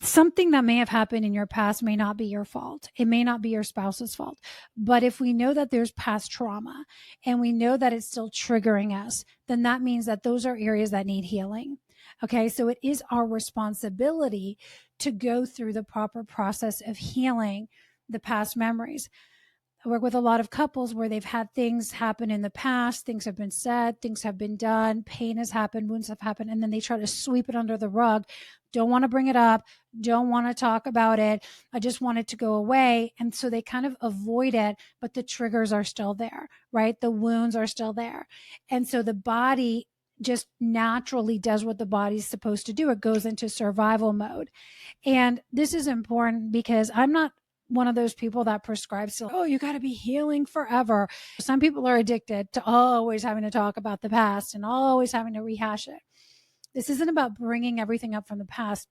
something that may have happened in your past may not be your fault. It may not be your spouse's fault. But if we know that there's past trauma and we know that it's still triggering us, then that means that those are areas that need healing. Okay. So it is our responsibility to go through the proper process of healing the past memories. I work with a lot of couples where they've had things happen in the past, things have been said, things have been done, pain has happened, wounds have happened, and then they try to sweep it under the rug. Don't want to bring it up, don't want to talk about it. I just want it to go away. And so they kind of avoid it, but the triggers are still there, right? The wounds are still there. And so the body just naturally does what the body's supposed to do. It goes into survival mode. And this is important because I'm not one of those people that prescribes to, oh, you got to be healing forever. Some people are addicted to always having to talk about the past and always having to rehash it. This isn't about bringing everything up from the past.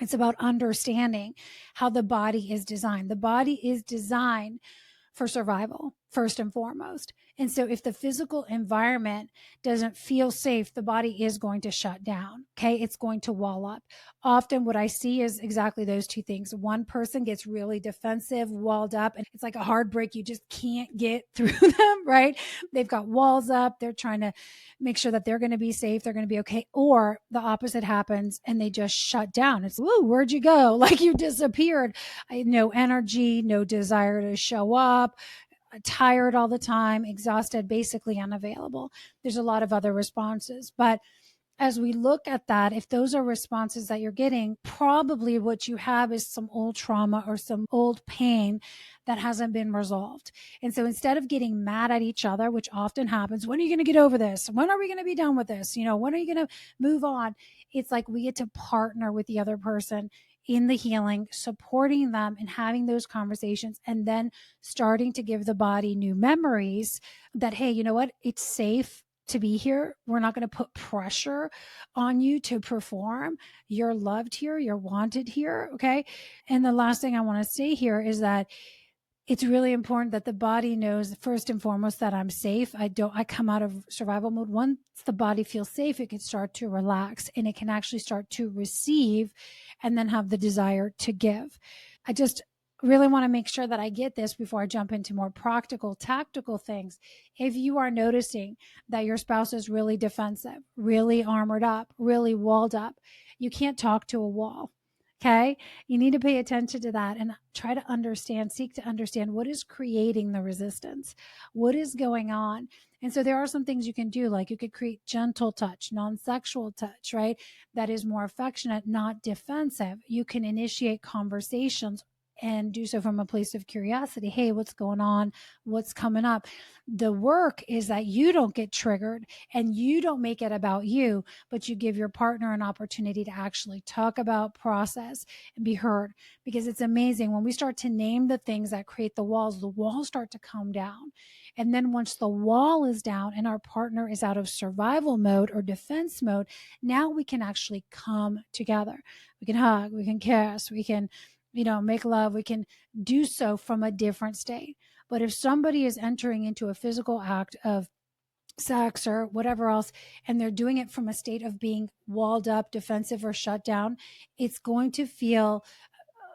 It's about understanding how the body is designed. The body is designed for survival, first and foremost. And so if the physical environment doesn't feel safe, the body is going to shut down. Okay. It's going to wall up. Often what I see is exactly those two things. One person gets really defensive, walled up, and it's like a hard brick. You just can't get through them, right? They've got walls up. They're trying to make sure that they're going to be safe. They're going to be okay. Or the opposite happens and they just shut down. It's, whoa, where'd you go? Like you disappeared. No energy, no desire to show up, tired all the time, exhausted, basically unavailable. There's a lot of other responses. But as we look at that, if those are responses that you're getting, probably what you have is some old trauma or some old pain that hasn't been resolved. And so instead of getting mad at each other, which often happens, when are you going to get over this? When are we going to be done with this? When are you going to move on? It's like we get to partner with the other person in the healing, supporting them and having those conversations, and then starting to give the body new memories that, hey, you know what? It's safe to be here. We're not going to put pressure on you to perform. You're loved here. You're wanted here. Okay. And the last thing I want to say here is that it's really important that the body knows first and foremost that I'm safe. I come out of survival mode. Once the body feels safe, it can start to relax and it can actually start to receive and then have the desire to give. I just really want to make sure that I get this before I jump into more practical, tactical things. If you are noticing that your spouse is really defensive, really armored up, really walled up, you can't talk to a wall. Okay. You need to pay attention to that and try to understand, seek to understand what is creating the resistance, what is going on. And so there are some things you can do, like you could create gentle touch, non-sexual touch, right? That is more affectionate, not defensive. You can initiate conversations and do so from a place of curiosity. Hey, what's going on? What's coming up? The work is that you don't get triggered and you don't make it about you, but you give your partner an opportunity to actually talk about, process, and be heard. Because it's amazing when we start to name the things that create the walls start to come down. And then once the wall is down and our partner is out of survival mode or defense mode, now we can actually come together. We can hug, we can kiss, we can make love. We can do so from a different state. But if somebody is entering into a physical act of sex or whatever else, and they're doing it from a state of being walled up, defensive, or shut down, it's going to feel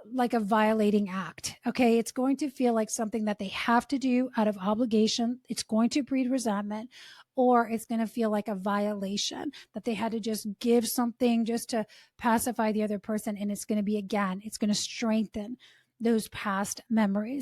like a violating act. Okay. It's going to feel like something that they have to do out of obligation. It's going to breed resentment, or it's going to feel like a violation that they had to just give something just to pacify the other person. And it's going to be, again, it's going to strengthen those past memories.